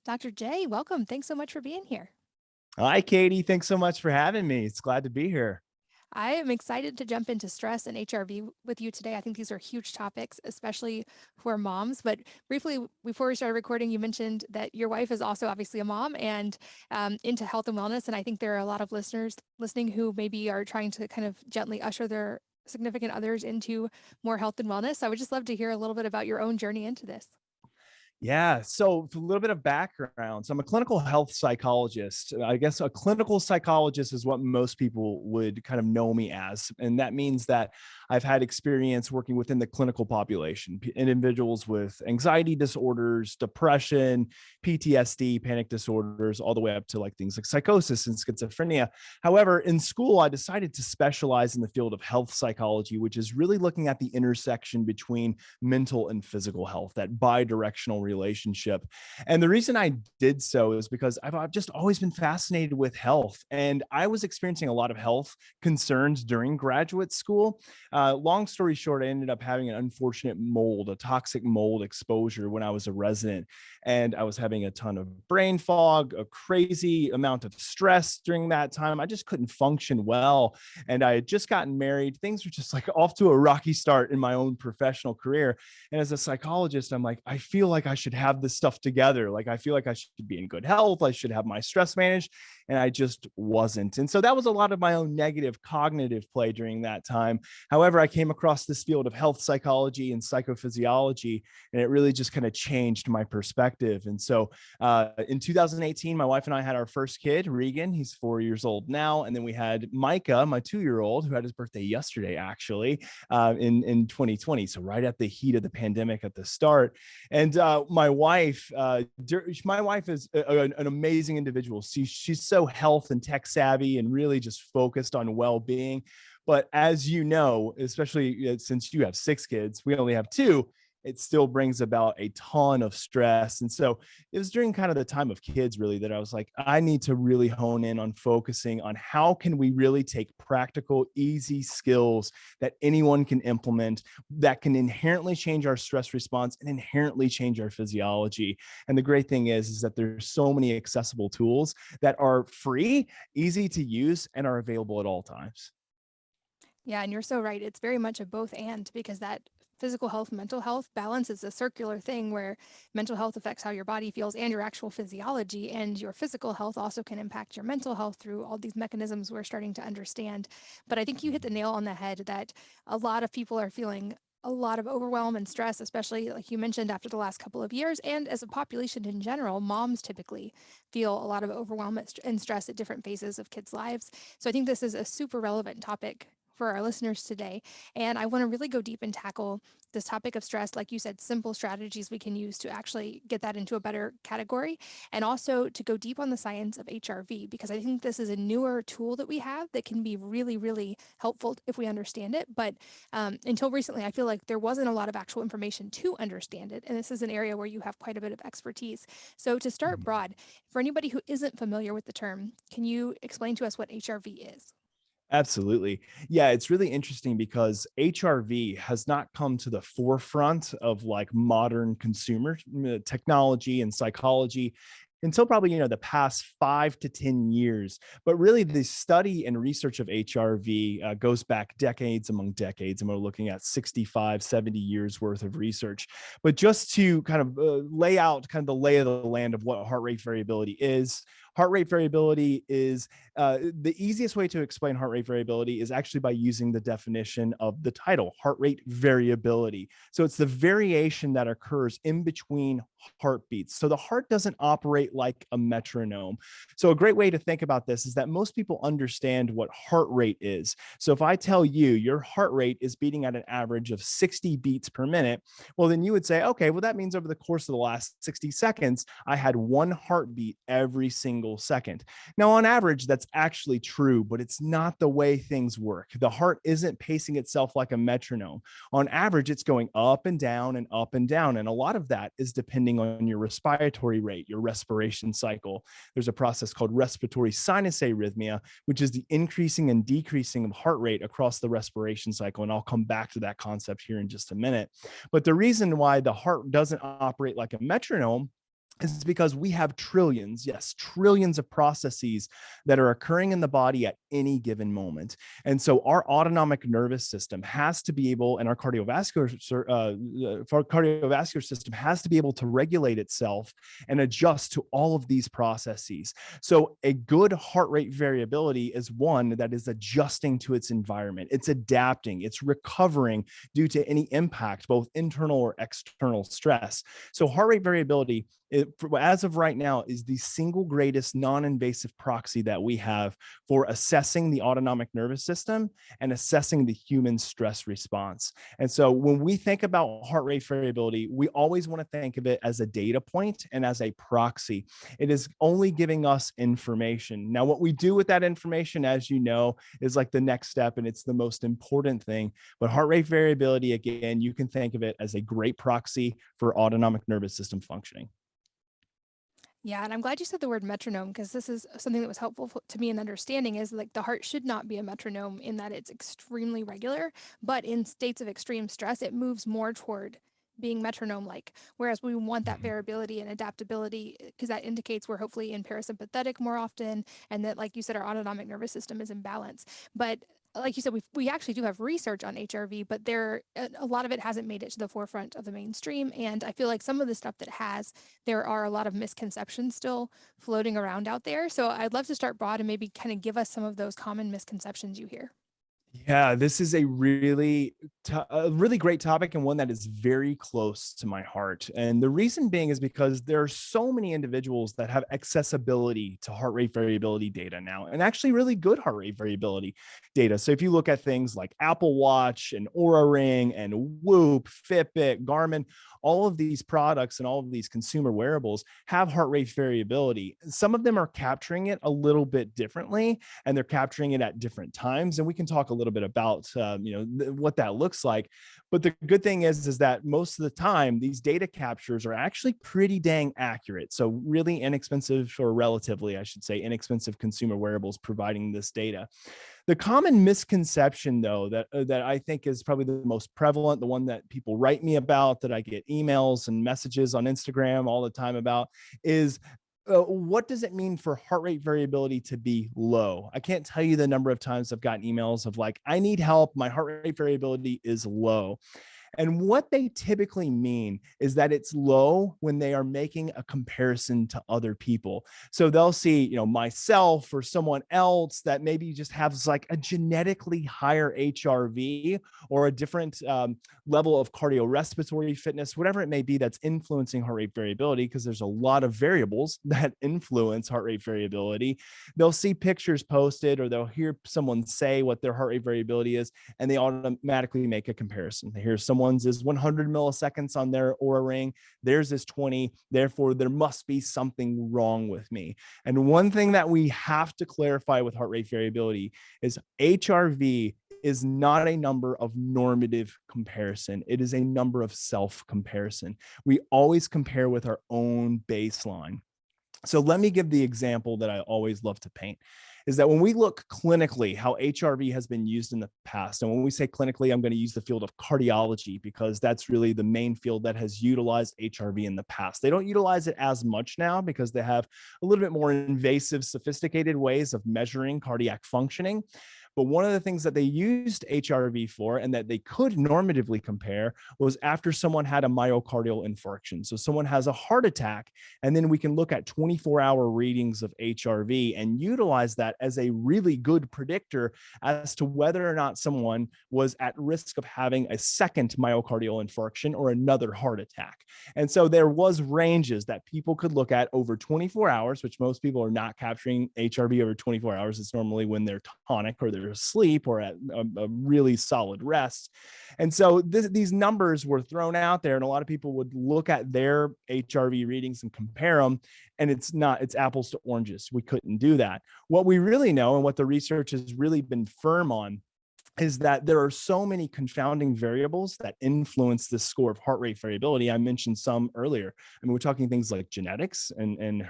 Dr. J, welcome. Thanks so much for being here. Hi, Katie. Thanks so much for having me. It's glad to be here. I am excited to jump into stress and HRV with you today. I think these are huge topics, especially for moms. But briefly, before we started recording, you mentioned that your wife is also obviously a mom and into health and wellness. And I think there are a lot of listeners listening who maybe are trying to kind of gently usher their significant others into more health and wellness. So I would just love to hear a little bit about your own journey into this. Yeah. So, a little bit of background. So, I'm a clinical health psychologist. I guess a clinical psychologist is what most people would kind of know me as. And that means that I've had experience working within the clinical population, individuals with anxiety disorders, depression, PTSD, panic disorders, all the way up to like things like psychosis and schizophrenia. However, in school, I decided to specialize in the field of health psychology, which is really looking at the intersection between mental and physical health, that bi-directional relationship. And the reason I did so is because I've just always been fascinated with health. And I was experiencing a lot of health concerns during graduate school. Long story short, I ended up having an unfortunate mold, a toxic mold exposure when I was a resident. And I was having a ton of brain fog, a crazy amount of stress during that time. I just couldn't function well. And I had just gotten married. Things were just like off to a rocky start in my own professional career. And as a psychologist, I'm like, I feel like I should have this stuff together. Like, I feel like I should be in good health. I should have my stress managed. And I just wasn't. And so that was a lot of my own negative cognitive play during that time. However, I came across this field of health psychology and psychophysiology, and it really just kind of changed my perspective. And so in 2018, my wife and I had our first kid, Regan. He's 4 years old now. And then we had Micah, my 2-year-old, who had his birthday yesterday, actually, in 2020. So right at the heat of the pandemic at the start. And my wife is an amazing individual. She's so health and tech savvy and really just focused on well-being. But as you know, especially since you have 6 kids, we only have 2, it still brings about a ton of stress. And so it was during kind of the time of kids really that I was like, I need to really hone in on focusing on how can we really take practical, easy skills that anyone can implement that can inherently change our stress response and inherently change our physiology. And the great thing is that there's so many accessible tools that are free, easy to use, and are available at all times. Yeah, and you're so right. It's very much a both and because that physical health, mental health balance is a circular thing where mental health affects how your body feels and your actual physiology, and your physical health also can impact your mental health through all these mechanisms we're starting to understand. But I think you hit the nail on the head that a lot of people are feeling a lot of overwhelm and stress, especially like you mentioned after the last couple of years. And as a population in general, moms typically feel a lot of overwhelm and stress at different phases of kids' lives. So I think this is a super relevant topic for our listeners today. And I want to really go deep and tackle this topic of stress. Like you said, simple strategies we can use to actually get that into a better category. And also to go deep on the science of HRV, because I think this is a newer tool that we have that can be really, really helpful if we understand it. But until recently, I feel like there wasn't a lot of actual information to understand it. And this is an area where you have quite a bit of expertise. So to start broad, for anybody who isn't familiar with the term, can you explain to us what HRV is? Absolutely. Yeah, it's really interesting because HRV has not come to the forefront of like modern consumer technology and psychology until probably the past 5 to 10 years. But really the study and research of HRV goes back decades among decades, and we're looking at 65, 70 years worth of research. But just to kind of lay out kind of the lay of the land of what heart rate variability is, heart rate variability is the easiest way to explain heart rate variability is actually by using the definition of the title, heart rate variability. So it's the variation that occurs in between heartbeats. So the heart doesn't operate like a metronome. So a great way to think about this is that most people understand what heart rate is. So if I tell you your heart rate is beating at an average of 60 beats per minute, well, then you would say, okay, well, that means over the course of the last 60 seconds, I had one heartbeat every single second. Now, on average, that's actually true, but it's not the way things work. The heart isn't pacing itself like a metronome. On average, it's going up and down and up and down. And a lot of that is depending on your respiratory rate, your respiration cycle. There's a process called respiratory sinus arrhythmia, which is the increasing and decreasing of heart rate across the respiration cycle. And I'll come back to that concept here in just a minute. But the reason why the heart doesn't operate like a metronome It's because we have trillions, yes, trillions of processes that are occurring in the body at any given moment. And so our autonomic nervous system has to be able, and our cardiovascular system has to be able to regulate itself and adjust to all of these processes. So a good heart rate variability is one that is adjusting to its environment. It's adapting, it's recovering due to any impact, both internal or external stress. So heart rate variability, as of right now, is the single greatest non-invasive proxy that we have for assessing the autonomic nervous system and assessing the human stress response. And so when we think about heart rate variability, we always want to think of it as a data point and as a proxy. It is only giving us information. Now, what we do with that information, as you know, is like the next step, and it's the most important thing. But heart rate variability, again, you can think of it as a great proxy for autonomic nervous system functioning. Yeah, and I'm glad you said the word metronome because this is something that was helpful to me in understanding is like the heart should not be a metronome in that it's extremely regular, but in states of extreme stress, it moves more toward being metronome like. Whereas we want that Mhm. variability and adaptability because that indicates we're hopefully in parasympathetic more often and that, like you said, our autonomic nervous system is in balance. But like you said, we actually do have research on HRV, but there a lot of it hasn't made it to the forefront of the mainstream. And I feel like some of the stuff that has, there are a lot of misconceptions still floating around out there. So I'd love to start broad and maybe kind of give us some of those common misconceptions you hear. Yeah, this is a really great topic and one that is very close to my heart. And the reason being is because there are so many individuals that have accessibility to heart rate variability data now, and actually really good heart rate variability data. So if you look at things like Apple Watch and Aura Ring and Whoop, Fitbit, Garmin, all of these products and all of these consumer wearables have heart rate variability. Some of them are capturing it a little bit differently, and they're capturing it at different times. And we can talk a little bit about what that looks like. But the good thing is that most of the time these data captures are actually pretty dang accurate. So really inexpensive, or relatively, I should say, inexpensive consumer wearables providing this data. The common misconception, though, that I think is probably the most prevalent, the one that people write me about, that I get emails and messages on Instagram all the time about, is what does it mean for heart rate variability to be low? I can't tell you the number of times I've gotten emails of like, I need help. My heart rate variability is low. And what they typically mean is that it's low when they are making a comparison to other people. So they'll see, myself or someone else that maybe just has like a genetically higher HRV or a different level of cardiorespiratory fitness, whatever it may be that's influencing heart rate variability, because there's a lot of variables that influence heart rate variability. They'll see pictures posted or they'll hear someone say what their heart rate variability is, and they automatically make a comparison. They hear someone's is 100 milliseconds on their Oura ring, theirs is 20. Therefore, there must be something wrong with me. And one thing that we have to clarify with heart rate variability is HRV is not a number of normative comparison. It is a number of self comparison. We always compare with our own baseline. So let me give the example that I always love to paint, is that when we look clinically how HRV has been used in the past, and when we say clinically, I'm going to use the field of cardiology because that's really the main field that has utilized HRV in the past. They don't utilize it as much now because they have a little bit more invasive, sophisticated ways of measuring cardiac functioning. But one of the things that they used HRV for and that they could normatively compare was after someone had a myocardial infarction. So someone has a heart attack, and then we can look at 24-hour readings of HRV and utilize that as a really good predictor as to whether or not someone was at risk of having a second myocardial infarction or another heart attack. And so there was ranges that people could look at over 24 hours, which most people are not capturing HRV over 24 hours. It's normally when they're tonic or they're asleep or at a really solid rest. And so these numbers were thrown out there, and a lot of people would look at their HRV readings and compare them. And it's apples to oranges. We couldn't do that. What we really know, and what the research has really been firm on, is that there are so many confounding variables that influence this score of heart rate variability. I mentioned some earlier. I mean, we're talking things like genetics and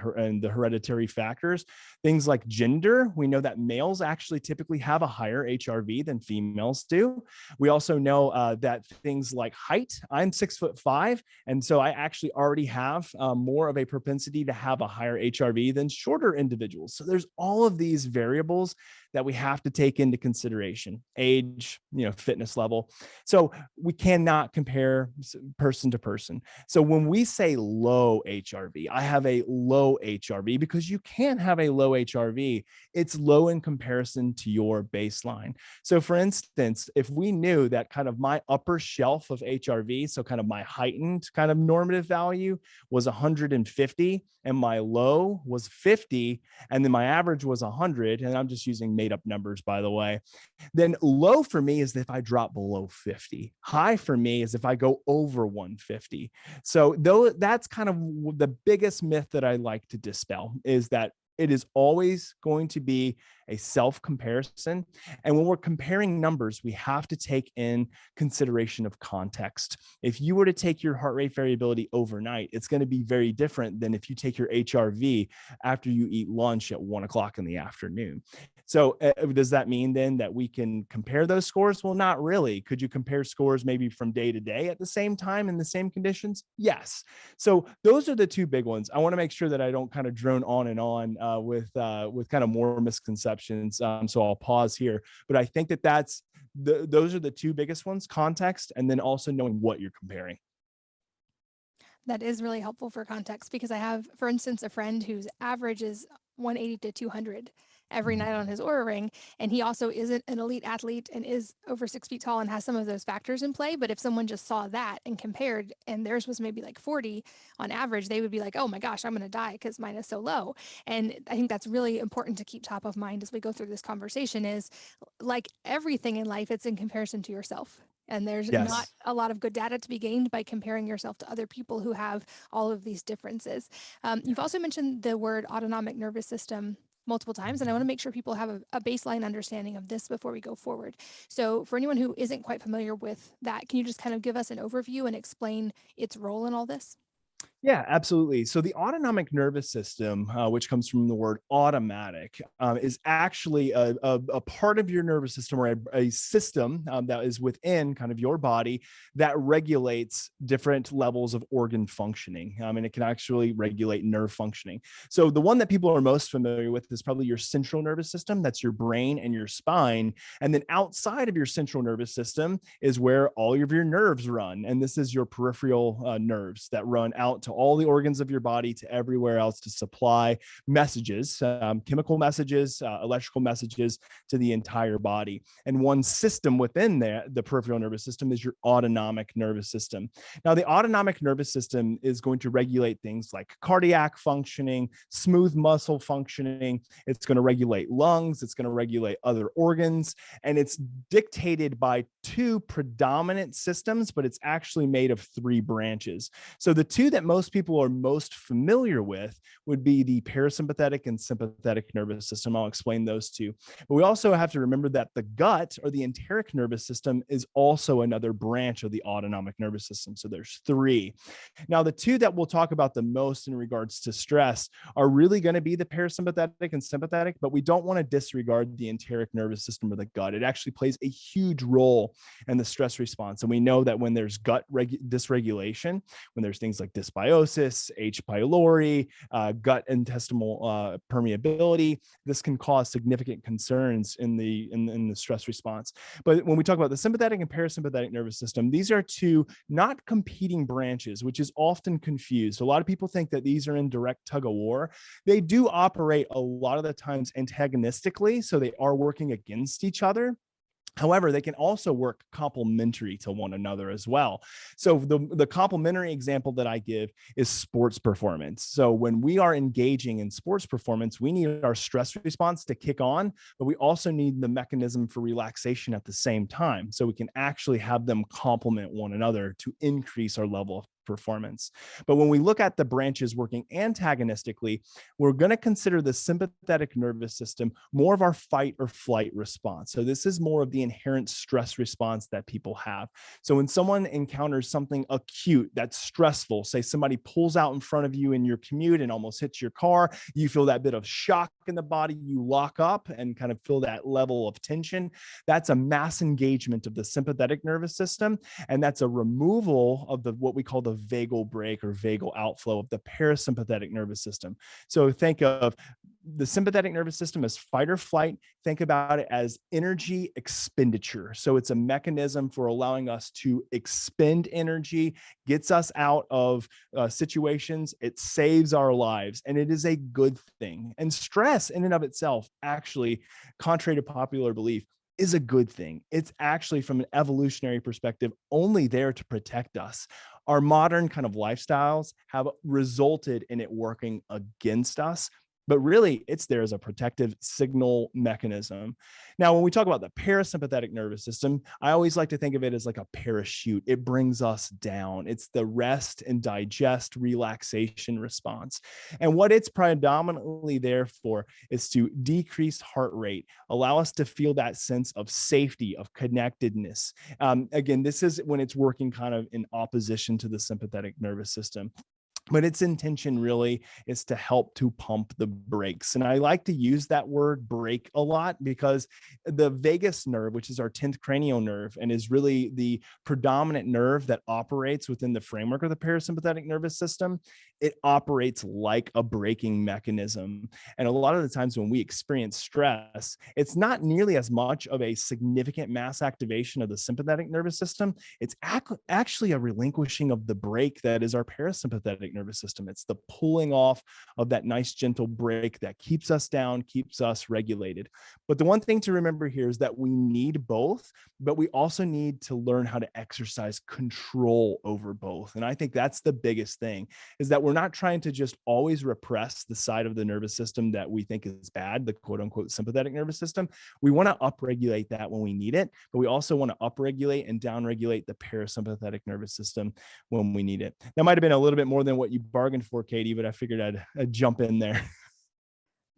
the hereditary factors, things like gender. We know that males actually typically have a higher HRV than females do. We also know that things like height. I'm 6'5", and so I actually already have more of a propensity to have a higher HRV than shorter individuals. So there's all of these variables that we have to take into consideration: age, fitness level. So we cannot compare person to person. So when we say low HRV, I have a low HRV, because you can have a low HRV. It's low in comparison to your baseline. So for instance, if we knew that kind of my upper shelf of HRV, so kind of my heightened kind of normative value was 150 and my low was 50, and then my average was 100, and I'm just using made up numbers, by the way, then low for me is if I drop below 50. High for me is if I go over 150. So though that's kind of the biggest myth that I like to dispel, is that it is always going to be a self-comparison. And when we're comparing numbers, we have to take in consideration of context. If you were to take your heart rate variability overnight, it's going to be very different than if you take your HRV after you eat lunch at 1 o'clock in the afternoon. So does that mean then that we can compare those scores? Well, not really. Could you compare scores maybe from day to day at the same time in the same conditions? Yes. So those are the two big ones. I want to make sure that I don't kind of drone on and on with kind of more misconceptions. So I'll pause here. But I think that those are the two biggest ones: context, and then also knowing what you're comparing. That is really helpful for context because I have, for instance, a friend whose average is 180 to 200 every night on his Oura ring. And he also isn't an elite athlete and is over 6 feet tall and has some of those factors in play. But if someone just saw that and compared and theirs was maybe like 40 on average, they would be like, oh my gosh, I'm going to die because mine is so low. And I think that's really important to keep top of mind as we go through this conversation is like everything in life, it's in comparison to yourself. And there's not Yes. a lot of good data to be gained by comparing yourself to other people who have all of these differences. You've also mentioned the word autonomic nervous system multiple times, and I want to make sure people have a baseline understanding of this before we go forward. So, for anyone who isn't quite familiar with that, can you just kind of give us an overview and explain its role in all this? Yeah, absolutely. So the autonomic nervous system, which comes from the word automatic, is actually a part of your nervous system, or a system that is within kind of your body that regulates different levels of organ functioning. And it can actually regulate nerve functioning. So the one that people are most familiar with is probably your central nervous system. That's your brain and your spine. And then outside of your central nervous system is where all of your nerves run. And this is your peripheral nerves that run out to all the organs of your body, to everywhere else, to supply messages, chemical messages, electrical messages, to the entire body. And one system within the peripheral nervous system is your autonomic nervous system. Now, the autonomic nervous system is going to regulate things like cardiac functioning, smooth muscle functioning. It's going to regulate lungs. It's going to regulate other organs. And it's dictated by two predominant systems, but it's actually made of three branches. So the two that most people are most familiar with would be the parasympathetic and sympathetic nervous system. I'll explain those two. But we also have to remember that the gut, or the enteric nervous system, is also another branch of the autonomic nervous system. So there's three. Now, the two that we'll talk about the most in regards to stress are really going to be the parasympathetic and sympathetic, but we don't want to disregard the enteric nervous system or the gut. It actually plays a huge role in the stress response. And we know that when there's gut dysregulation, when there's things like dysbiosis, H. pylori, gut intestinal permeability, this can cause significant concerns in the stress response. But when we talk about the sympathetic and parasympathetic nervous system, these are two not competing branches, which is often confused. A lot of people think that these are in direct tug of war. They do operate a lot of the times antagonistically, so they are working against each other. However, they can also work complementary to one another as well. So the complementary example that I give is sports performance. So when we are engaging in sports performance, we need our stress response to kick on, but we also need the mechanism for relaxation at the same time. So we can actually have them complement one another to increase our level of performance. But when we look at the branches working antagonistically, we're going to consider the sympathetic nervous system more of our fight or flight response. So this is more of the inherent stress response that people have. So when someone encounters something acute that's stressful, say somebody pulls out in front of you in your commute and almost hits your car, you feel that bit of shock in the body, you lock up and kind of feel that level of tension. That's a mass engagement of the sympathetic nervous system, and that's a removal of the what we call the vagal brake or vagal outflow of the parasympathetic nervous system. So think of the sympathetic nervous system as fight or flight. Think about it as energy expenditure. So it's a mechanism for allowing us to expend energy, gets us out of situations. It saves our lives, and it is a good thing. And stress in and of itself, actually, contrary to popular belief, is a good thing. It's actually, from an evolutionary perspective, only there to protect us. Our modern kind of lifestyles have resulted in it working against us, but really it's there as a protective signal mechanism. Now, when we talk about the parasympathetic nervous system, I always like to think of it as like a parachute. It brings us down. It's the rest and digest relaxation response. And what it's predominantly there for is to decrease heart rate, allow us to feel that sense of safety, of connectedness. Again, this is when it's working kind of in opposition to the sympathetic nervous system. But its intention really is to help to pump the brakes. And I like to use that word brake a lot because the vagus nerve, which is our 10th cranial nerve and is really the predominant nerve that operates within the framework of the parasympathetic nervous system, it operates like a braking mechanism. And a lot of the times when we experience stress, it's not nearly as much of a significant mass activation of the sympathetic nervous system. It's actually a relinquishing of the brake that is our parasympathetic nervous system. It's the pulling off of that nice gentle brake that keeps us down, keeps us regulated. But the one thing to remember here is that we need both, but we also need to learn how to exercise control over both. And I think that's the biggest thing, is that we're not trying to just always repress the side of the nervous system that we think is bad, the quote unquote sympathetic nervous system. We want to upregulate that when we need it, but we also want to upregulate and downregulate the parasympathetic nervous system when we need it. That might have been a little bit more than what you bargained for, Katie, but I figured I'd jump in there.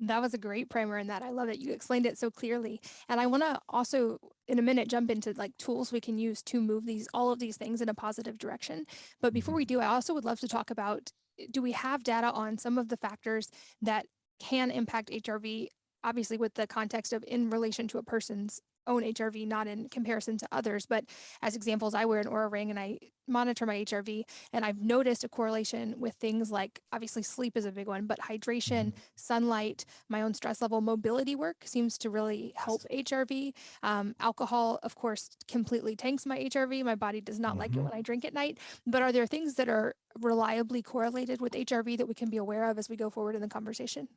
That was a great primer in that. I love that you explained it so clearly. And I want to also, in a minute, jump into like tools we can use to move all of these things in a positive direction. But before we do, I also would love to talk about, do we have data on some of the factors that can impact HRV, obviously with the context of in relation to a person's own HRV, not in comparison to others. But as examples, I wear an Aura ring and I monitor my HRV, and I've noticed a correlation with things like, obviously sleep is a big one, but hydration, sunlight, my own stress level, mobility work seems to really help HRV. Alcohol, of course, completely tanks my HRV. My body does not like it when I drink at night. But are there things that are reliably correlated with HRV that we can be aware of as we go forward in the conversation?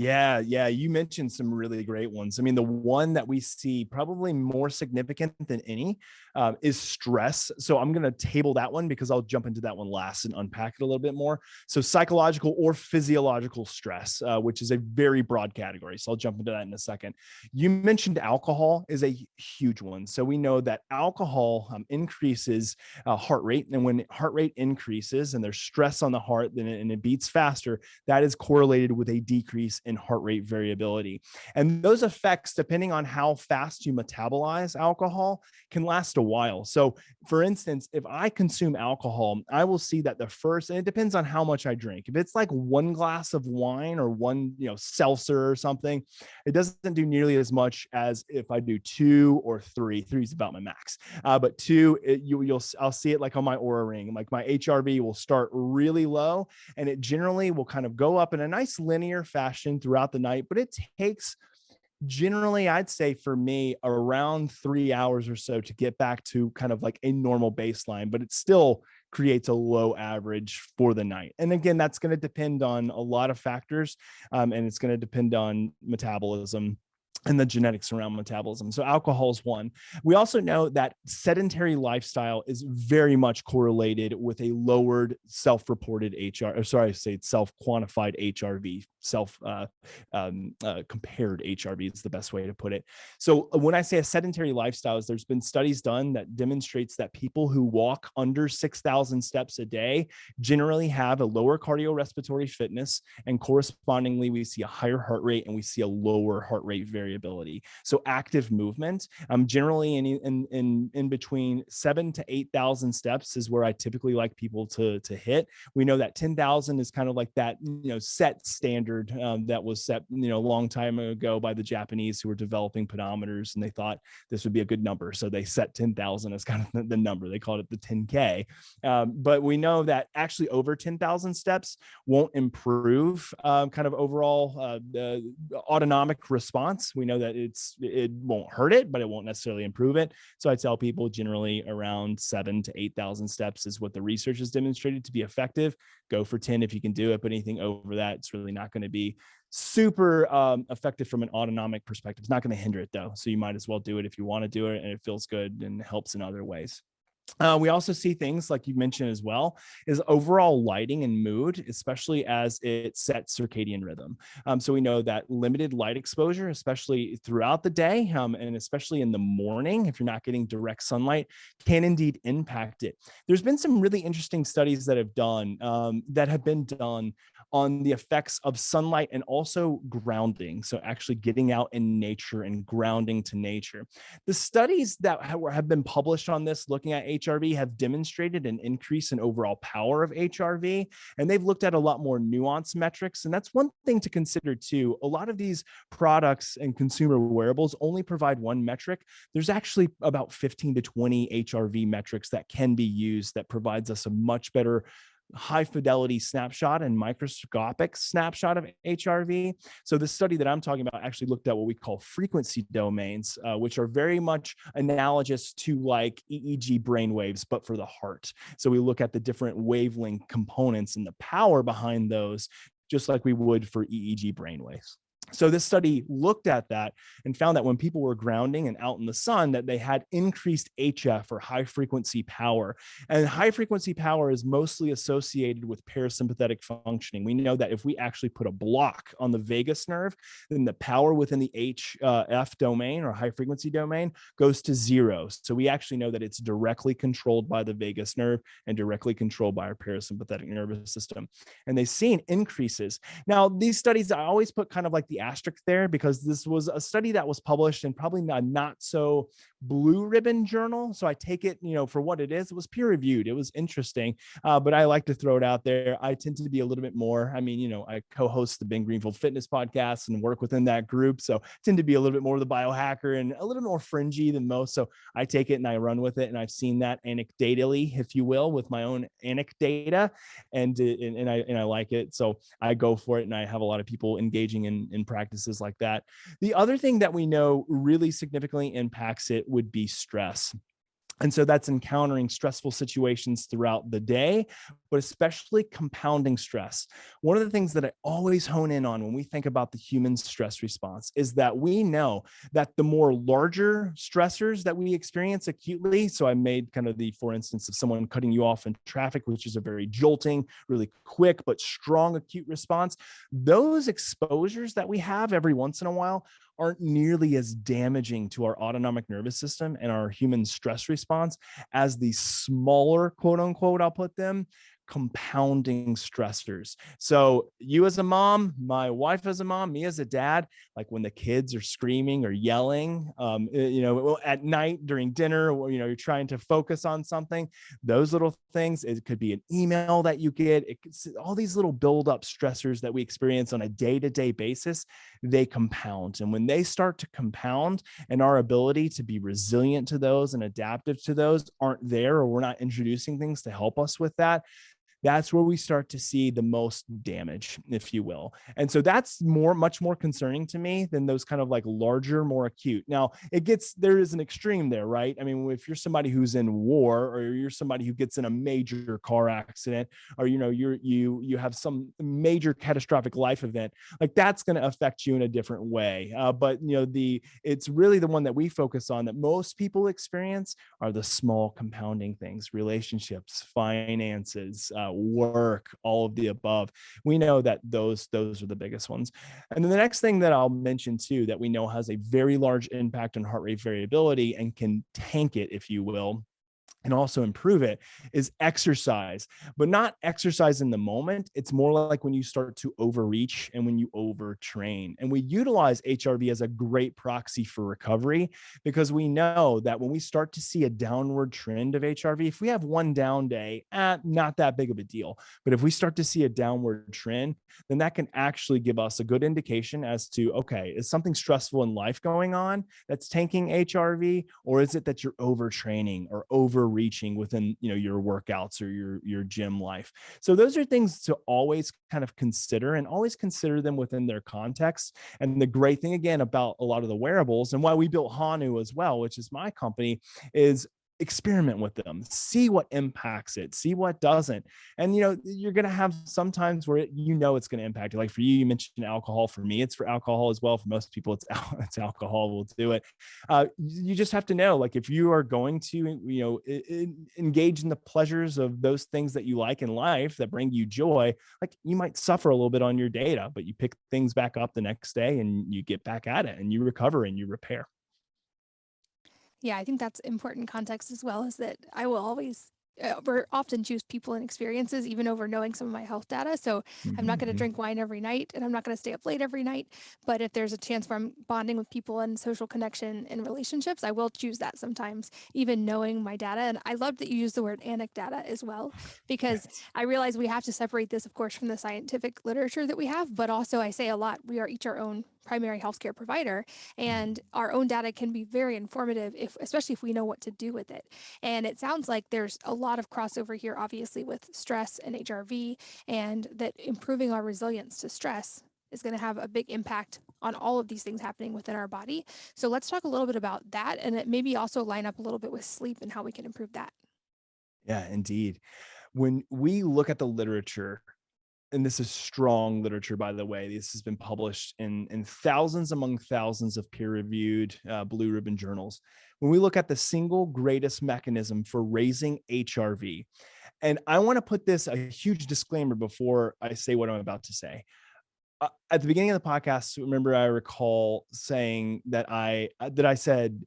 Yeah, you mentioned some really great ones. I mean, the one that we see probably more significant than any is stress. So I'm going to table that one because I'll jump into that one last and unpack it a little bit more. So psychological or physiological stress, which is a very broad category. So I'll jump into that in a second. You mentioned alcohol is a huge one. So we know that alcohol increases heart rate. And when heart rate increases and there's stress on the heart, and it beats faster, that is correlated with a decrease in heart rate variability. And those effects, depending on how fast you metabolize alcohol, can last a while. So for instance, if I consume alcohol, I will see that and it depends on how much I drink. If it's like one glass of wine or one, seltzer or something, it doesn't do nearly as much as if I do two or three. Three is about my max. But two, I'll see it like on my Aura ring. Like my HRV will start really low, and it generally will kind of go up in a nice linear fashion throughout the night, but it takes generally, I'd say for me, around 3 hours or so to get back to kind of like a normal baseline, but it still creates a low average for the night. And again, that's going to depend on a lot of factors, and it's going to depend on metabolism and the genetics around metabolism. So alcohol is one. We also know that sedentary lifestyle is very much correlated with a lowered self-reported self-quantified HRV, compared HRV is the best way to put it. So when I say a sedentary lifestyle, there's been studies done that demonstrates that people who walk under 6,000 steps a day generally have a lower cardiorespiratory fitness, and correspondingly, we see a higher heart rate and we see a lower heart rate variability. So active movement, generally in between 7 to 8,000 steps is where I typically like people to hit. We know that 10,000 is kind of like that, set standard that was set, a long time ago by the Japanese who were developing pedometers, and they thought this would be a good number. So they set 10,000 as kind of the number. They called it the 10K. But we know that actually over 10,000 steps won't improve kind of overall autonomic response. We know that it won't hurt it, but it won't necessarily improve it. So I tell people generally around 7 to 8,000 steps is what the research has demonstrated to be effective. Go for 10 if you can do it, but anything over that, it's really not going to be super effective from an autonomic perspective. It's not going to hinder it though. So you might as well do it if you want to do it and it feels good and helps in other ways. We also see things like you mentioned as well is overall lighting and mood, especially as it sets circadian rhythm. So we know that limited light exposure, especially throughout the day, and especially in the morning, if you're not getting direct sunlight, can indeed impact it. There's been some really interesting studies that have been done on the effects of sunlight and also grounding. So actually getting out in nature and grounding to nature. The studies that have been published on this looking at HRV have demonstrated an increase in overall power of HRV, and they've looked at a lot more nuanced metrics. And that's one thing to consider too. A lot of these products and consumer wearables only provide one metric. There's actually about 15 to 20 HRV metrics that can be used that provides us a much better high fidelity snapshot and microscopic snapshot of HRV. So the study that I'm talking about actually looked at what we call frequency domains, which are very much analogous to like EEG brainwaves, but for the heart. So we look at the different wavelength components and the power behind those, just like we would for EEG brainwaves. So this study looked at that and found that when people were grounding and out in the sun, that they had increased HF, or high frequency power. And high frequency power is mostly associated with parasympathetic functioning. We know that if we actually put a block on the vagus nerve, then the power within the HF domain, or high frequency domain, goes to zero. So we actually know that it's directly controlled by the vagus nerve and directly controlled by our parasympathetic nervous system. And they've seen increases. Now, these studies, I always put kind of like the asterisk there, because this was a study that was published in probably not so blue ribbon journal. So I take it, for what it is. It was peer reviewed. It was interesting, but I like to throw it out there. I tend to be a little bit more, I co-host the Ben Greenfield Fitness podcast and work within that group. So I tend to be a little bit more of the biohacker and a little bit more fringy than most. So I take it and I run with it. And I've seen that anecdotally, if you will, with my own anecdata, and I like it. So I go for it, and I have a lot of people engaging in practices like that. The other thing that we know really significantly impacts it would be stress. And so that's encountering stressful situations throughout the day, but especially compounding stress. One of the things that I always hone in on when we think about the human stress response is that we know that the more larger stressors that we experience acutely, so I made kind of for instance, of someone cutting you off in traffic, which is a very jolting, really quick, but strong acute response. Those exposures that we have every once in a while aren't nearly as damaging to our autonomic nervous system and our human stress response as the smaller, quote unquote, I'll put them, compounding stressors. So you as a mom, my wife as a mom, me as a dad, like when the kids are screaming or yelling, at night during dinner, or, you're trying to focus on something, those little things, it could be an email that you get, all these little build-up stressors that we experience on a day-to-day basis, they compound. And when they start to compound and our ability to be resilient to those and adaptive to those aren't there, or we're not introducing things to help us with that, that's where we start to see the most damage, if you will. And so that's much more concerning to me than those kind of like larger, more acute. Now, there is an extreme there, right? I mean, if you're somebody who's in war, or you're somebody who gets in a major car accident, or you have some major catastrophic life event, like that's going to affect you in a different way. But it's really the one that we focus on that most people experience are the small compounding things: relationships, finances, work, all of the above. We know that those are the biggest ones. And then the next thing that I'll mention too, that we know has a very large impact on heart rate variability and can tank it, if you will, and also improve it, is exercise, but not exercise in the moment. It's more like when you start to overreach and when you overtrain. And we utilize HRV as a great proxy for recovery, because we know that when we start to see a downward trend of HRV, if we have one down day, not that big of a deal. But if we start to see a downward trend, then that can actually give us a good indication as to, okay, is something stressful in life going on that's tanking HRV, or is it that you're overtraining or overreaching within your workouts or your gym life? So those are things to always kind of consider, and always consider them within their context. And the great thing again about a lot of the wearables, and why we built Hanu as well, which is my company, is experiment with them, see what impacts it, see what doesn't. And you're going to have sometimes where it's going to impact you. Like for you mentioned alcohol. For me, it's for alcohol as well. For most people, it's alcohol will do it. You just have to know, like, if you are going to engage in the pleasures of those things that you like in life that bring you joy, like, you might suffer a little bit on your data, but you pick things back up the next day and you get back at it and you recover and you repair. Yeah, I think that's important context as well, is that I will always or often choose people and experiences even over knowing some of my health data. So I'm not going to Mm-hmm. drink wine every night, and I'm not going to stay up late every night. But if there's a chance where I'm bonding with people and social connection and relationships, I will choose that sometimes, even knowing my data. And I love that you use the word anecdata as well, because Yes. I realize we have to separate this, of course, from the scientific literature that we have. But also, I say a lot, we are each our own primary healthcare provider, and our own data can be very informative, especially if we know what to do with it. And it sounds like there's a lot of crossover here, obviously, with stress and HRV, and that improving our resilience to stress is going to have a big impact on all of these things happening within our body. So let's talk a little bit about that, and it maybe also line up a little bit with sleep and how we can improve that. Yeah, indeed. When we look at the literature, and this is strong literature, by the way, this has been published in thousands among thousands of peer-reviewed blue ribbon journals. When we look at the single greatest mechanism for raising HRV, and I want to put this a huge disclaimer before I say what I'm about to say. At the beginning of the podcast, remember, I recall saying that I said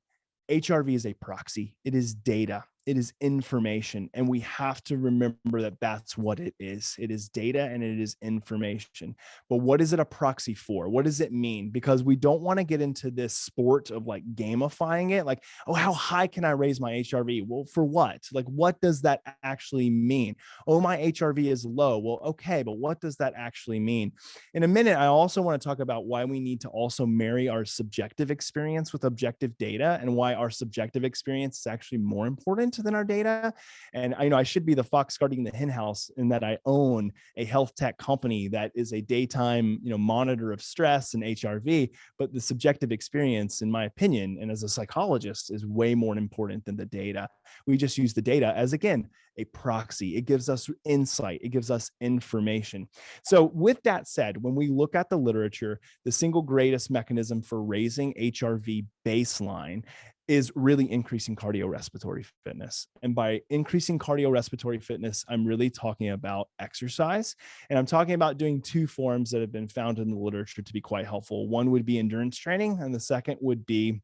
HRV is a proxy. It is data. It is information. And we have to remember that that's what it is. It is data and it is information. But what is it a proxy for? What does it mean? Because we don't want to get into this sport of like gamifying it. Like, oh, how high can I raise my HRV? Well, for what? Like, what does that actually mean? Oh, my HRV is low. Well, okay, but what does that actually mean? In a minute, I also want to talk about why we need to also marry our subjective experience with objective data, and why our subjective experience is actually more important than our data. And I should be the fox guarding the hen house in that I own a health tech company that is a daytime, monitor of stress and HRV, but the subjective experience, in my opinion, and as a psychologist, is way more important than the data. We just use the data as, again, a proxy. It gives us insight. It gives us information. So with that said, when we look at the literature, the single greatest mechanism for raising HRV baseline is really increasing cardiorespiratory fitness. And by increasing cardiorespiratory fitness, I'm really talking about exercise. And I'm talking about doing two forms that have been found in the literature to be quite helpful. One would be endurance training, and the second would be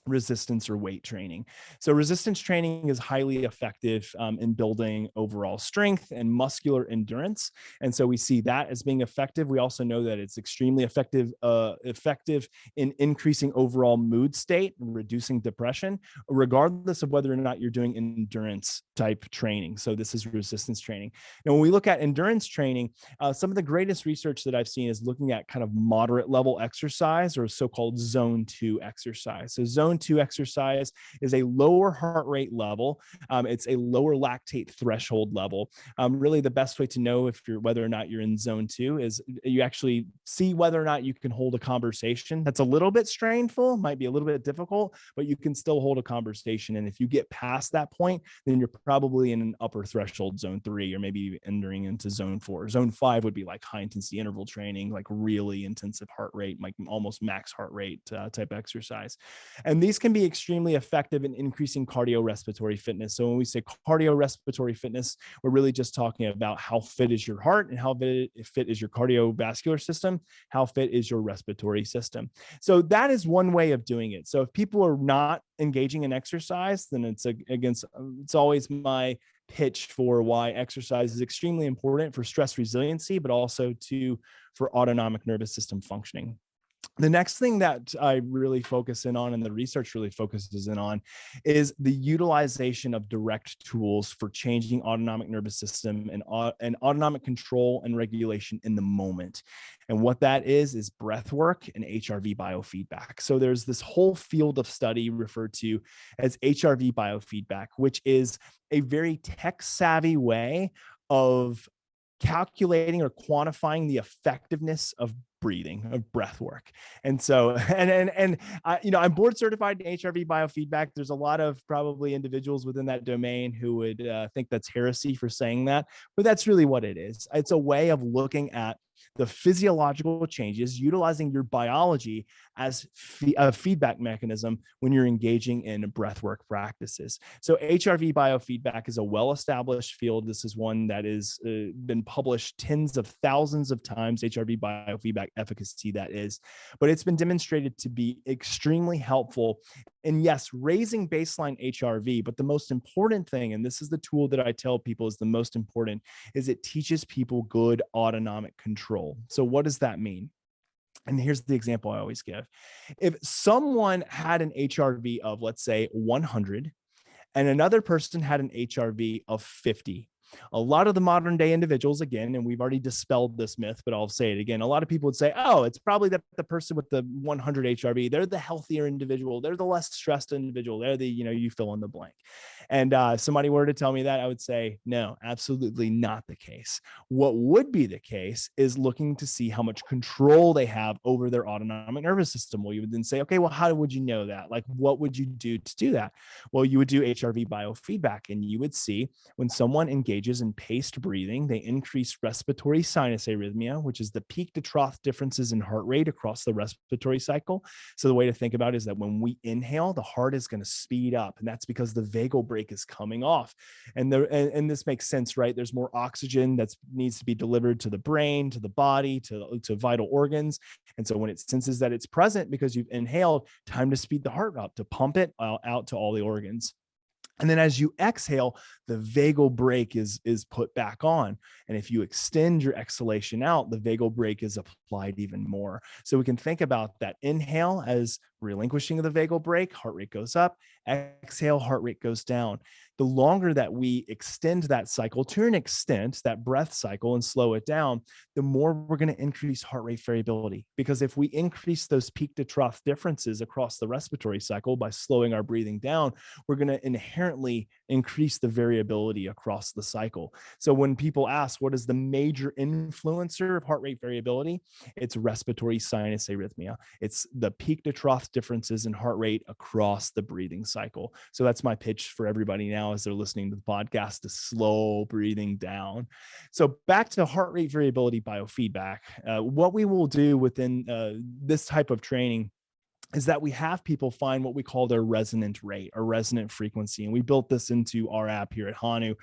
resistance or weight training. So resistance training is highly effective in building overall strength and muscular endurance. And so we see that as being effective. We also know that it's extremely effective in increasing overall mood state and reducing depression, regardless of whether or not you're doing endurance type training. So this is resistance training. Now, when we look at endurance training, some of the greatest research that I've seen is looking at kind of moderate level exercise, or so-called zone 2 exercise. So zone zone 2 exercise is a lower heart rate level. It's a lower lactate threshold level. Really, the best way to know if you're whether or not you're in zone 2 is you actually see whether or not you can hold a conversation. That's a little bit strainful, might be a little bit difficult, but you can still hold a conversation. And if you get past that point, then you're probably in an upper threshold zone 3, or maybe entering into zone 4. Zone 5 would be like high intensity interval training, like really intensive heart rate, like almost max heart rate type exercise. And these can be extremely effective in increasing cardiorespiratory fitness. So when we say cardiorespiratory fitness, we're really just talking about how fit is your heart and how fit is your cardiovascular system, how fit is your respiratory system. So that is one way of doing it. So if people are not engaging in exercise, then it's always my pitch for why exercise is extremely important for stress resiliency, but also for autonomic nervous system functioning. The next thing that I really focus in on, and the research really focuses in on, is the utilization of direct tools for changing autonomic nervous system and autonomic control and regulation in the moment. And what that is breath work and HRV biofeedback. So there's this whole field of study referred to as HRV biofeedback, which is a very tech savvy way of calculating or quantifying the effectiveness of breathing, of breath work. And so, I'm board certified in HRV biofeedback. There's a lot of probably individuals within that domain who would think that's heresy for saying that, but that's really what it is. It's a way of looking at the physiological changes, utilizing your biology as a feedback mechanism when you're engaging in breathwork practices. So HRV biofeedback is a well-established field. This is one that has been published tens of thousands of times, HRV biofeedback efficacy, that is, but it's been demonstrated to be extremely helpful. And yes, raising baseline HRV, but the most important thing, and this is the tool that I tell people is the most important, is it teaches people good autonomic control. So what does that mean? And here's the example I always give. If someone had an HRV of, let's say, 100, and another person had an HRV of 50, a lot of the modern day individuals, again, and we've already dispelled this myth, but I'll say it again. A lot of people would say, oh, it's probably that the person with the 100 HRV, they're the healthier individual. They're the less stressed individual. They're the, you fill in the blank. And somebody were to tell me that, I would say, no, absolutely not the case. What would be the case is looking to see how much control they have over their autonomic nervous system. Well, you would then say, okay, well, how would you know that? Like, what would you do to do that? Well, you would do HRV biofeedback, and you would see when someone engages in paced breathing, they increase respiratory sinus arrhythmia, which is the peak to trough differences in heart rate across the respiratory cycle. So the way to think about it is that when we inhale, the heart is going to speed up, and that's because the vagal brake is coming off. And this makes sense, right? There's more oxygen that needs to be delivered to the brain, to the body, to vital organs. And so when it senses that it's present because you've inhaled, time to speed the heart up, to pump it out to all the organs. And then as you exhale, the vagal brake is put back on. And if you extend your exhalation out, the vagal brake is applied even more. So we can think about that inhale as relinquishing of the vagal brake, heart rate goes up, exhale, heart rate goes down. The longer that we extend that cycle to an extent, that breath cycle, and slow it down, the more we're going to increase heart rate variability. Because if we increase those peak to trough differences across the respiratory cycle by slowing our breathing down, we're going to inherently increase the variability across the cycle. So when people ask, what is the major influencer of heart rate variability? It's respiratory sinus arrhythmia. It's the peak to trough differences in heart rate across the breathing cycle. So that's my pitch for everybody now as they're listening to the podcast, to slow breathing down. So back to heart rate variability biofeedback. What we will do within this type of training is that we have people find what we call their resonant rate or resonant frequency. And we built this into our app here at Hanu.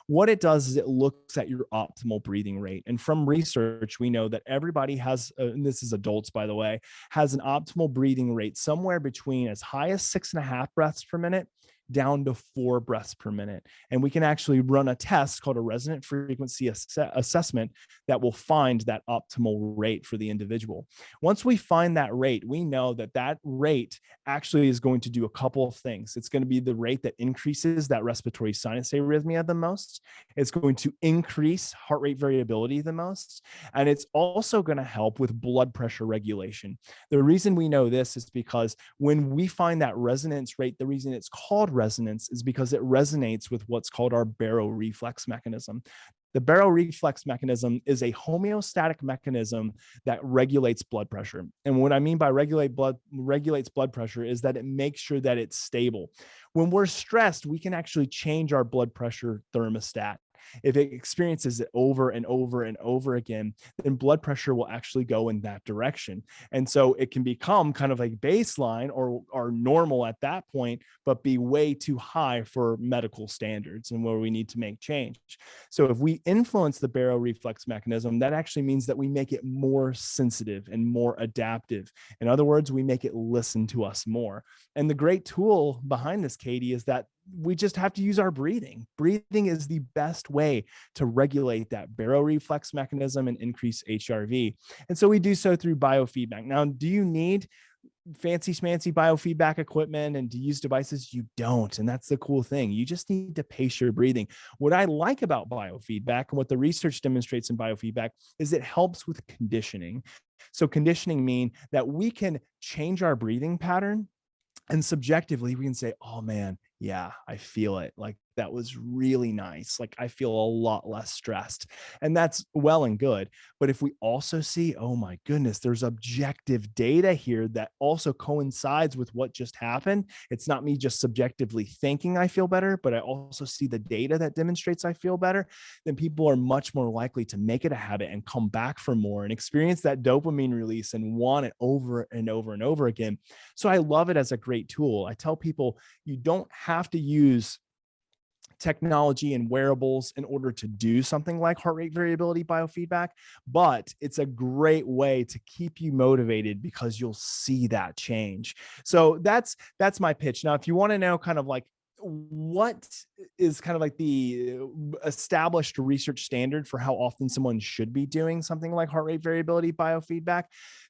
What it does is it looks at your optimal breathing rate. And from research, we know that everybody has, and this is adults, by the way, has an optimal breathing rate somewhere between as high as 6.5 breaths per minute down to 4 breaths per minute. And we can actually run a test called a resonant frequency assessment that will find that optimal rate for the individual. Once we find that rate, we know that that rate actually is going to do a couple of things. It's going to be the rate that increases that respiratory sinus arrhythmia the most. It's going to increase heart rate variability the most. And it's also going to help with blood pressure regulation. The reason we know this is because when we find that resonance rate, the reason it's called resonance is because it resonates with what's called our baroreflex mechanism. The baroreflex mechanism is a homeostatic mechanism that regulates blood pressure. And what I mean by regulates blood pressure is that it makes sure that it's stable. When we're stressed, we can actually change our blood pressure thermostat. If it experiences it over and over and over again, then blood pressure will actually go in that direction. And so it can become kind of like baseline or normal at that point, but be way too high for medical standards and where we need to make change. So if we influence the baroreflex mechanism, that actually means that we make it more sensitive and more adaptive. In other words, we make it listen to us more. And the great tool behind this, Katie, is that we just have to use our breathing. Breathing is the best way to regulate that baroreflex mechanism and increase HRV. And so we do so through biofeedback. Now, do you need fancy schmancy biofeedback equipment and to use devices? You don't. And that's the cool thing. You just need to pace your breathing. What I like about biofeedback and what the research demonstrates in biofeedback is it helps with conditioning. So conditioning means that we can change our breathing pattern, and subjectively we can say, oh man, yeah, I feel it. Like that was really nice. Like I feel a lot less stressed. And that's well and good. But if we also see, oh my goodness, there's objective data here that also coincides with what just happened. It's not me just subjectively thinking I feel better, but I also see the data that demonstrates I feel better. Then people are much more likely to make it a habit and come back for more and experience that dopamine release and want it over and over and over again. So I love it as a great tool. I tell people you don't have to use technology and wearables in order to do something like heart rate variability biofeedback, but it's a great way to keep you motivated because you'll see that change. So that's my pitch. Now, if you want to know kind of like what is kind of like the established research standard for how often someone should be doing something like heart rate variability biofeedback,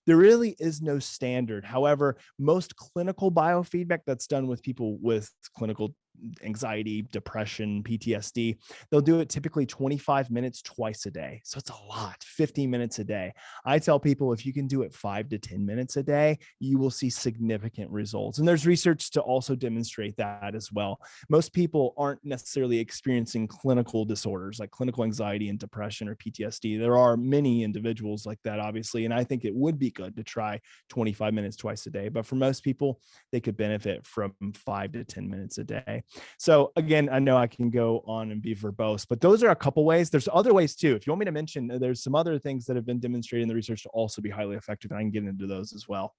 there really is no standard. However, most clinical biofeedback that's done with people with clinical anxiety, depression, PTSD, they'll do it typically 25 minutes twice a day. So it's a lot, 50 minutes a day. I tell people if you can do it 5 to 10 minutes a day, you will see significant results. And there's research to also demonstrate that as well. Most people aren't necessarily experiencing clinical disorders like clinical anxiety and depression or PTSD. There are many individuals like that, obviously. And I think it would be good to try 25 minutes twice a day. But for most people, they could benefit from 5 to 10 minutes a day. So again, I know I can go on and be verbose, but those are a couple ways. There's other ways too. If you want me to mention, there's some other things that have been demonstrated in the research to also be highly effective, and I can get into those as well.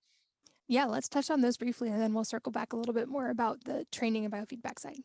Yeah, let's touch on those briefly and then we'll circle back a little bit more about the training and biofeedback side.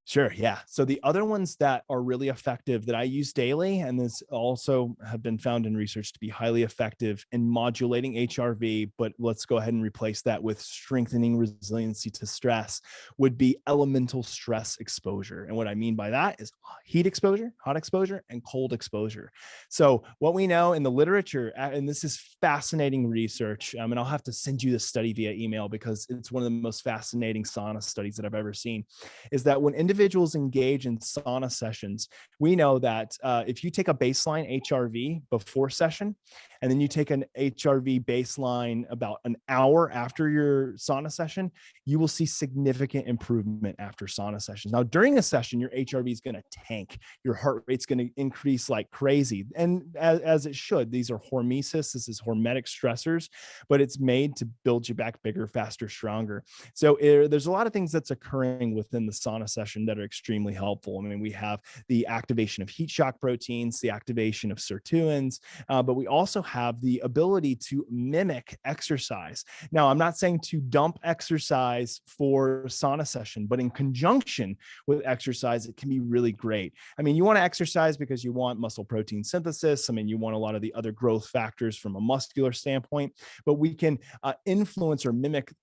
Sure. Yeah. So the other ones that are really effective that I use daily, and this also have been found in research to be highly effective in modulating HRV, but let's go ahead and replace that with strengthening resiliency to stress, would be elemental stress exposure. And what I mean by that is heat exposure, hot exposure, and cold exposure. So what we know in the literature, and this is fascinating research, and I'll have to send you this study via email because it's one of the most fascinating sauna studies that I've ever seen, is that when individuals engage in sauna sessions, we know that if you take a baseline HRV before session, and then you take an HRV baseline about an hour after your sauna session, you will see significant improvement after sauna sessions. Now, during a session, your HRV is going to tank. Your heart rate's going to increase like crazy. And as it should, these are hormesis. This is hormetic stressors, but it's made to build you back bigger, faster, stronger. So there's a lot of things that's occurring within the sauna session spectrum that are extremely helpful. I mean, we have the activation of heat shock proteins, the activation of sirtuins, but we also have the ability to mimic exercise. Now, I'm not saying to dump exercise for sauna session, but in conjunction with exercise, it can be really great. I mean, you want to exercise because you want muscle protein synthesis. I mean, you want a lot of the other growth factors from a muscular standpoint, but we can influence or mimic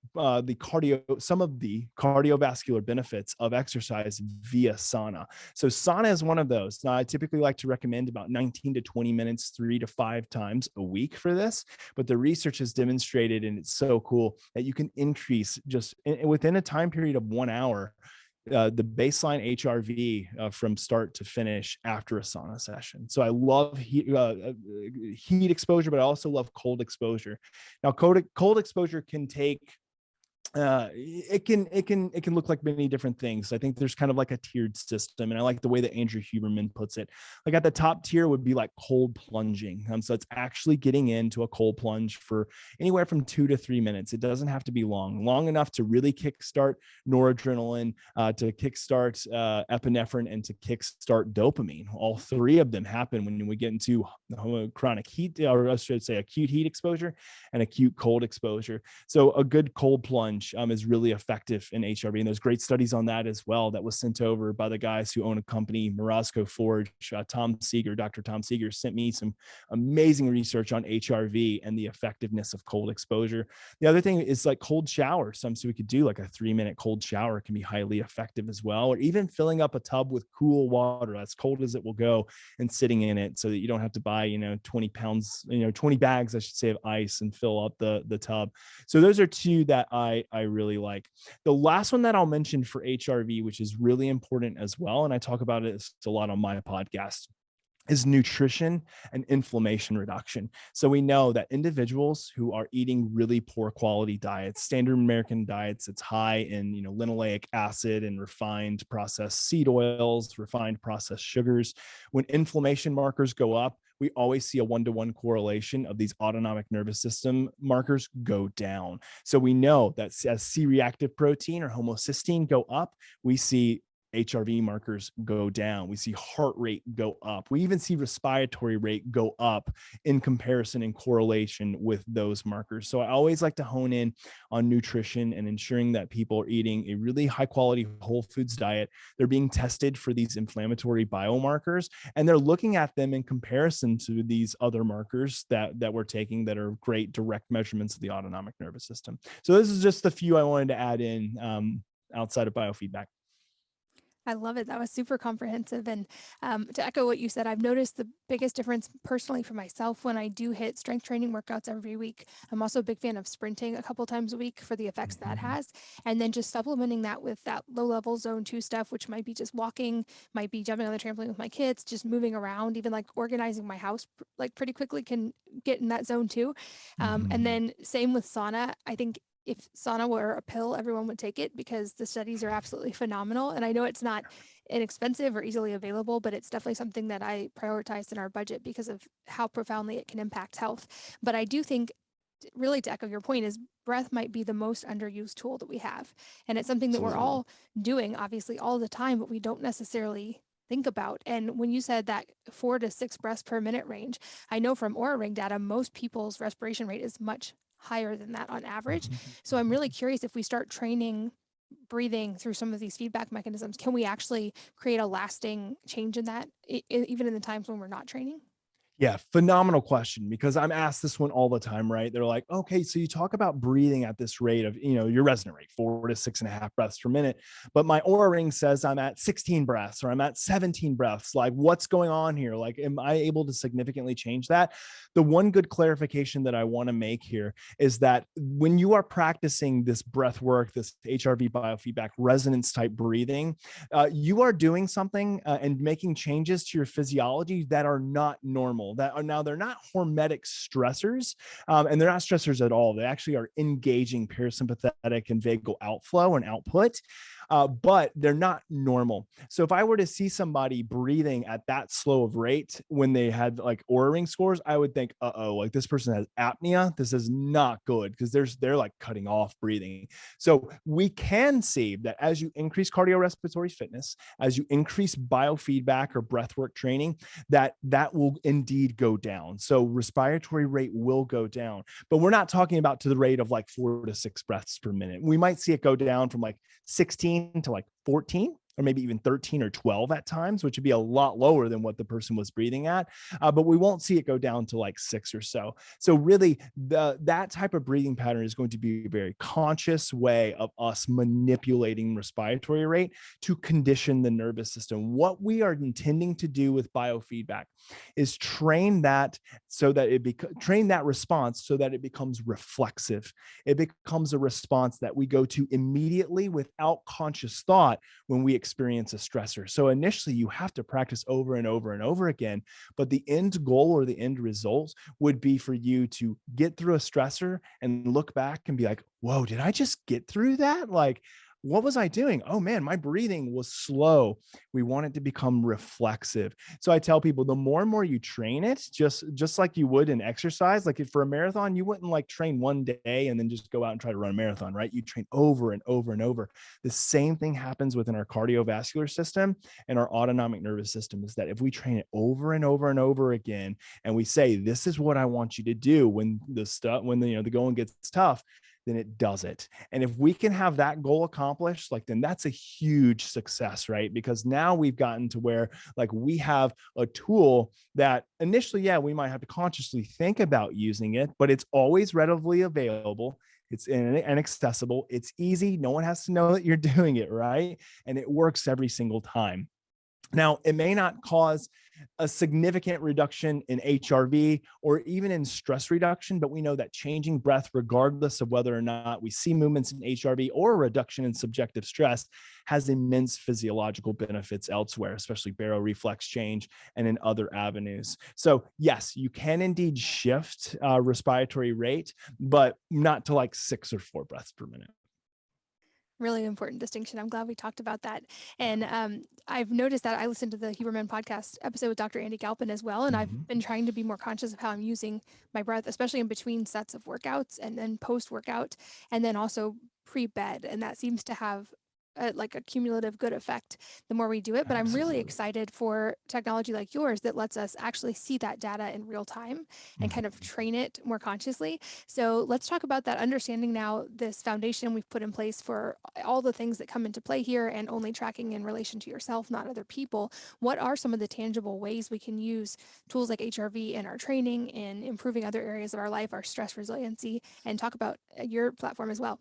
some of the cardiovascular benefits of exercise via sauna. So sauna is one of those. Now, I typically like to recommend about 19 to 20 minutes, 3 to 5 times a week for this, but the research has demonstrated, and it's so cool, that you can increase just within a time period of 1 hour, the baseline HRV from start to finish after a sauna session. So I love heat exposure, but I also love cold exposure. Now, cold exposure can take it can look like many different things. I think there's kind of like a tiered system, and I like the way that Andrew Huberman puts it. Like at the top tier would be like cold plunging. So it's actually getting into a cold plunge for anywhere from 2 to 3 minutes. It doesn't have to be long enough to really kickstart noradrenaline, to kickstart epinephrine, and to kickstart dopamine. All three of them happen when we get into chronic heat, or I should say acute heat exposure and acute cold exposure. So a good cold plunge is really effective in HRV. And there's great studies on that as well that was sent over by the guys who own a company, Morosco Forge. Dr. Tom Seeger sent me some amazing research on HRV and the effectiveness of cold exposure. The other thing is like cold shower. So we could do like a 3-minute cold shower can be highly effective as well, or even filling up a tub with cool water, as cold as it will go, and sitting in it so that you don't have to buy, 20 pounds, 20 bags, I should say, of ice and fill up the tub. So those are two that I really like. The last one that I'll mention for HRV, which is really important as well, and I talk about it a lot on my podcast, is nutrition and inflammation reduction. So we know that individuals who are eating really poor quality diets, standard American diets, it's high in linoleic acid and refined processed seed oils, refined processed sugars. When inflammation markers go up, we always see a 1-to-1 correlation of these autonomic nervous system markers go down. So we know that as C-reactive protein or homocysteine go up, we see HRV markers go down. We see heart rate go up. We even see respiratory rate go up in comparison and correlation with those markers. So I always like to hone in on nutrition and ensuring that people are eating a really high quality whole foods diet. They're being tested for these inflammatory biomarkers, and they're looking at them in comparison to these other markers that we're taking that are great direct measurements of the autonomic nervous system. So this is just the few I wanted to add in outside of biofeedback. I love it. That was super comprehensive. And to echo what you said, I've noticed the biggest difference personally for myself when I do hit strength training workouts every week. I'm also a big fan of sprinting a couple times a week for the effects that has. And then just supplementing that with that low level zone 2 stuff, which might be just walking, might be jumping on the trampoline with my kids, just moving around, even like organizing my house like pretty quickly can get in that zone 2. And then same with sauna. I think if sauna were a pill, everyone would take it because the studies are absolutely phenomenal. And I know it's not inexpensive or easily available, but it's definitely something that I prioritized in our budget because of how profoundly it can impact health. But I do think, really to echo your point, is breath might be the most underused tool that we have. And it's something that we're all doing, obviously, all the time, but we don't necessarily think about. And when you said that 4 to 6 breaths per minute range, I know from Oura Ring data, most people's respiration rate is much higher than that on average. So I'm really curious, if we start training breathing through some of these feedback mechanisms, can we actually create a lasting change in that, even in the times when we're not training? Yeah, phenomenal question, because I'm asked this one all the time, right? They're like, okay, so you talk about breathing at this rate of, your resonant rate, 4 to 6.5 breaths per minute, but my Oura Ring says I'm at 16 breaths or I'm at 17 breaths. Like, what's going on here? Like, am I able to significantly change that? The one good clarification that I want to make here is that when you are practicing this breath work, this HRV biofeedback resonance type breathing, you are doing something and making changes to your physiology that are not normal. They're not hormetic stressors, and they're not stressors at all. They actually are engaging parasympathetic and vagal outflow and output. but they're not normal. So if I were to see somebody breathing at that slow of rate when they had like Oura ring scores, I would think, uh-oh, like this person has apnea. This is not good because they're like cutting off breathing. So we can see that as you increase cardiorespiratory fitness, as you increase biofeedback or breathwork training, that will indeed go down. So respiratory rate will go down, but we're not talking about to the rate of like 4 to 6 breaths per minute. We might see it go down from like 16 to like 14 or maybe even 13 or 12 at times, which would be a lot lower than what the person was breathing at. But we won't see it go down to like 6 or so. So really that type of breathing pattern is going to be a very conscious way of us manipulating respiratory rate to condition the nervous system. What we are intending to do with biofeedback is train that so that train that response so that it becomes reflexive. It becomes a response that we go to immediately without conscious thought when we experience a stressor. So initially you have to practice over and over and over again, but the end goal or the end result would be for you to get through a stressor and look back and be like, whoa, did I just get through that? Like, what was I doing? Oh man, my breathing was slow. We want it to become reflexive. So I tell people the more and more you train it, just like you would in exercise, like if for a marathon, you wouldn't like train one day and then just go out and try to run a marathon, right? You train over and over and over. The same thing happens within our cardiovascular system and our autonomic nervous system is that if we train it over and over and over again, and we say, this is what I want you to do when the going gets tough, then it does it. And if we can have that goal accomplished, like then that's a huge success, right? Because now we've gotten to where like we have a tool that initially, yeah, we might have to consciously think about using it, but it's always readily available. It's inaccessible. It's easy. No one has to know that you're doing it, right? And it works every single time. Now, it may not cause a significant reduction in HRV or even in stress reduction, but we know that changing breath, regardless of whether or not we see movements in HRV or a reduction in subjective stress, has immense physiological benefits elsewhere, especially baroreflex change and in other avenues. So yes, you can indeed shift respiratory rate, but not to like 6 or 4 breaths per minute. Really important distinction. I'm glad we talked about that. And I've noticed that I listened to the Huberman podcast episode with Dr. Andy Galpin as well. And I've Mhm. been trying to be more conscious of how I'm using my breath, especially in between sets of workouts and then post workout, and then also pre bed. And that seems to have like a cumulative good effect the more we do it. But I'm really Absolutely. excited for technology like yours that lets us actually see that data in real time and kind of Mhm. train it more consciously. So let's talk about that understanding now, this foundation we've put in place for all the things that come into play here and only tracking in relation to yourself, not other people. What are some of the tangible ways we can use tools like HRV in our training, in improving other areas of our life, our stress resiliency, and talk about your platform as well?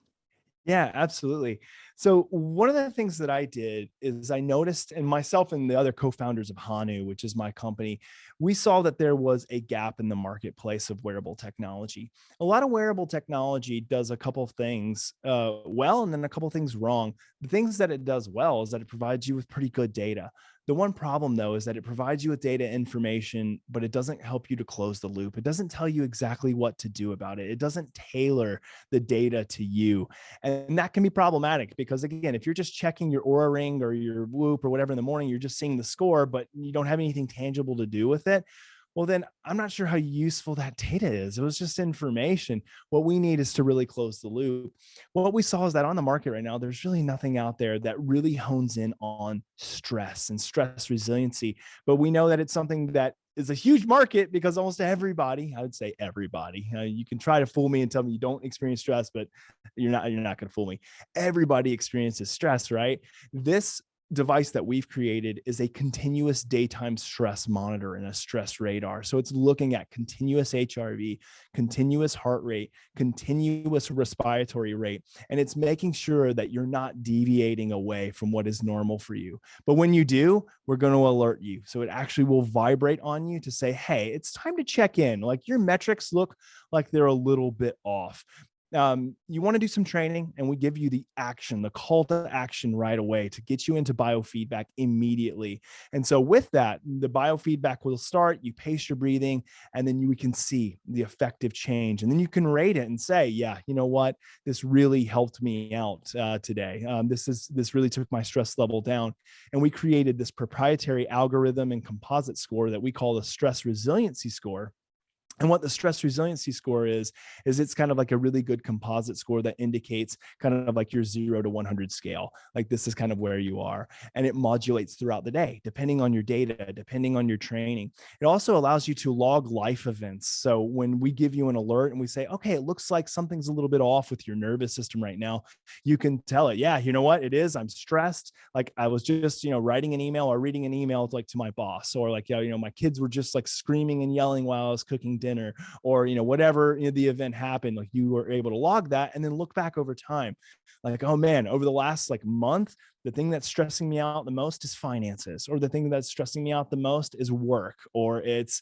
Yeah, absolutely. So one of the things that I did is I noticed, and myself and the other co-founders of Hanu, which is my company, we saw that there was a gap in the marketplace of wearable technology. A lot of wearable technology does a couple of things well, and then a couple of things wrong. The things that it does well is that it provides you with pretty good data. The one problem, though, is that it provides you with data information, but it doesn't help you to close the loop. It doesn't tell you exactly what to do about it. It doesn't tailor the data to you. And that can be problematic because, again, if you're just checking your Aura ring or your Whoop or whatever in the morning, you're just seeing the score, but you don't have anything tangible to do with it. Well, then I'm not sure how useful that data is. It was just information. What we need is to really close the loop. What we saw is that on the market right now, there's really nothing out there that really hones in on stress and stress resiliency. But we know that it's something that is a huge market because almost everybody, I would say everybody, you can try to fool me and tell me you don't experience stress, but you're not going to fool me. Everybody experiences stress, right? This device that we've created is a continuous daytime stress monitor and a stress radar. So it's looking at continuous HRV, continuous heart rate, continuous respiratory rate, and it's making sure that you're not deviating away from what is normal for you. But when you do, we're going to alert you. So it actually will vibrate on you to say, hey, it's time to check in. Like your metrics look like they're a little bit off. You want to do some training, and we give you the action, the call to action right away to get you into biofeedback immediately. And so with that, the biofeedback will start, you pace your breathing, and then we can see the effective change. And then you can rate it and say, yeah, you know what, this really helped me out today. This really took my stress level down. And we created this proprietary algorithm and composite score that we call the stress resiliency score. And what the stress resiliency score is it's kind of like a really good composite score that indicates kind of like your 0 to 100 scale. Like this is kind of where you are. And it modulates throughout the day, depending on your data, depending on your training. It also allows you to log life events. So when we give you an alert and we say, okay, it looks like something's a little bit off with your nervous system right now, you can tell it, yeah, you know what it is? I'm stressed. Like I was just, writing an email or reading an email like to my boss, or like, yeah, my kids were just like screaming and yelling while I was cooking dinner, or whatever the event happened. Like you were able to log that and then look back over time, like, oh man, over the last like month, the thing that's stressing me out the most is finances, or the thing that's stressing me out the most is work, or it's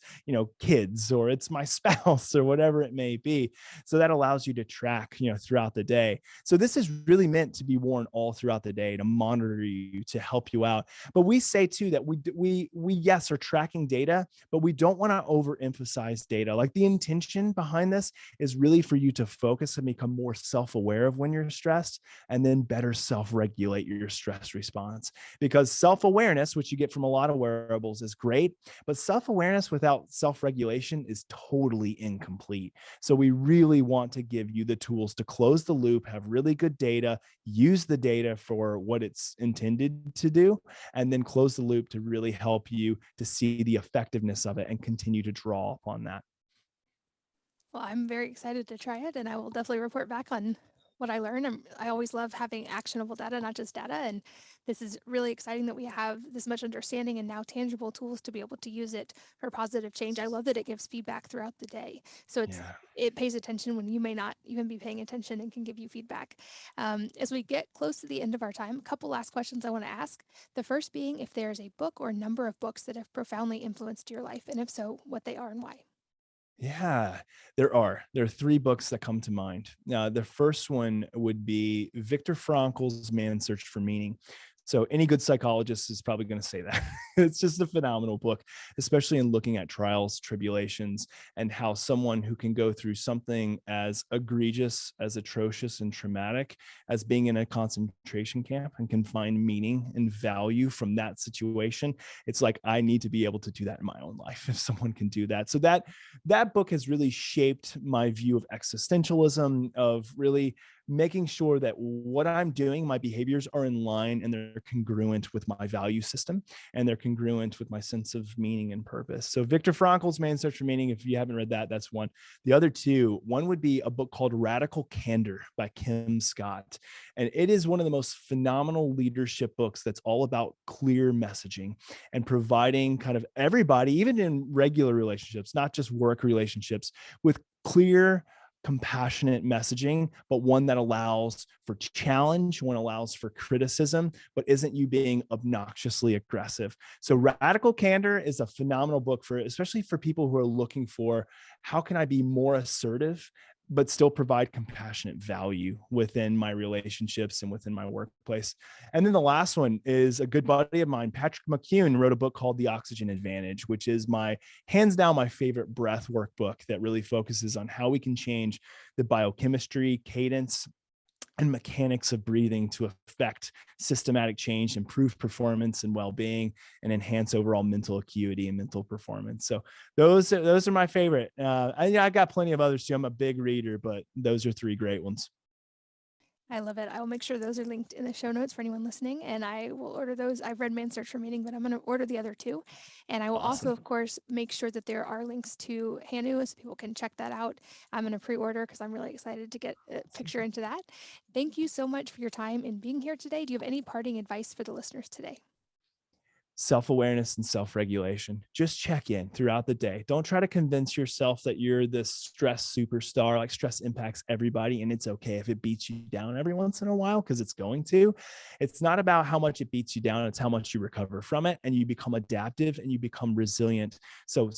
kids, or it's my spouse, or whatever it may be. So that allows you to track throughout the day. So this is really meant to be worn all throughout the day to monitor you, to help you out. But we say too that we yes are tracking data, but we don't want to overemphasize data. Like the intention behind this is really for you to focus and become more self-aware of when you're stressed, and then better self-regulate your stress response. Because self-awareness, which you get from a lot of wearables, is great, but self-awareness without self-regulation is totally incomplete. So we really want to give you the tools to close the loop, have really good data, use the data for what it's intended to do, and then close the loop to really help you to see the effectiveness of it and continue to draw upon that. Well, I'm very excited to try it, and I will definitely report back on what I learn. I always love having actionable data, not just data. And this is really exciting that we have this much understanding and now tangible tools to be able to use it for positive change. I love that it gives feedback throughout the day. So Yeah. it pays attention when you may not even be paying attention and can give you feedback. As we get close to the end of our time, a couple last questions I want to ask. The first being if there is a book or number of books that have profoundly influenced your life, and if so, what they are and why. Yeah, there are three books that come to mind. The first one would be Viktor Frankl's Man's Search for Meaning. So any good psychologist is probably going to say that. It's just a phenomenal book, especially in looking at trials, tribulations, and how someone who can go through something as egregious, as atrocious and traumatic as being in a concentration camp and can find meaning and value from that situation. It's like, I need to be able to do that in my own life if someone can do that. So that book has really shaped my view of existentialism, of really making sure that what I'm doing, my behaviors are in line and they're congruent with my value system, and they're congruent with my sense of meaning and purpose. So Viktor Frankl's Man's Search for Meaning, if you haven't read that, that's one. The other two, one would be a book called Radical Candor by Kim Scott. And it is one of the most phenomenal leadership books that's all about clear messaging and providing kind of everybody, even in regular relationships, not just work relationships, with clear, compassionate messaging, but one that allows for challenge, one allows for criticism, but isn't you being obnoxiously aggressive. So Radical Candor is a phenomenal book for, especially for people who are looking for, how can I be more assertive but still provide compassionate value within my relationships and within my workplace. And then the last one is a good buddy of mine, Patrick McCune, wrote a book called The Oxygen Advantage, which is my hands down my favorite breath work book that really focuses on how we can change the biochemistry, cadence, and mechanics of breathing to affect systematic change, improve performance and well-being, and enhance overall mental acuity and mental performance. So those are my favorite. I got plenty of others too. I'm a big reader, but those are three great ones. I love it. I will make sure those are linked in the show notes for anyone listening, and I will order those. I've read Man's Search for Meaning, but I'm going to order the other two. And I will also, Awesome. of course, make sure that there are links to Hanu so people can check that out. I'm going to pre order because I'm really excited to get a picture into that. Thank you so much for your time and being here today. Do you have any parting advice for the listeners today? Self-awareness and self-regulation. Just check in throughout the day. Don't try to convince yourself that you're this stress superstar. Like, stress impacts everybody, and it's okay if it beats you down every once in a while, because it's going to. It's not about how much it beats you down, it's how much you recover from it and you become adaptive and you become resilient. So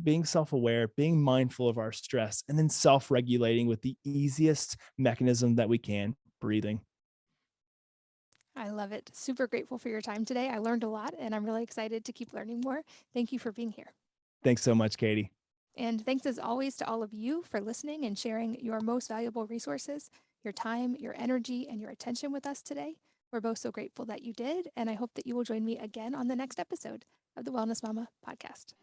being self-aware, being mindful of our stress, and then self-regulating with the easiest mechanism that we can, breathing. I love it. Super grateful for your time today. I learned a lot and I'm really excited to keep learning more. Thank you for being here. Thanks so much, Katie. And thanks as always to all of you for listening and sharing your most valuable resources, your time, your energy, and your attention with us today. We're both so grateful that you did. And I hope that you will join me again on the next episode of the Wellness Mama podcast.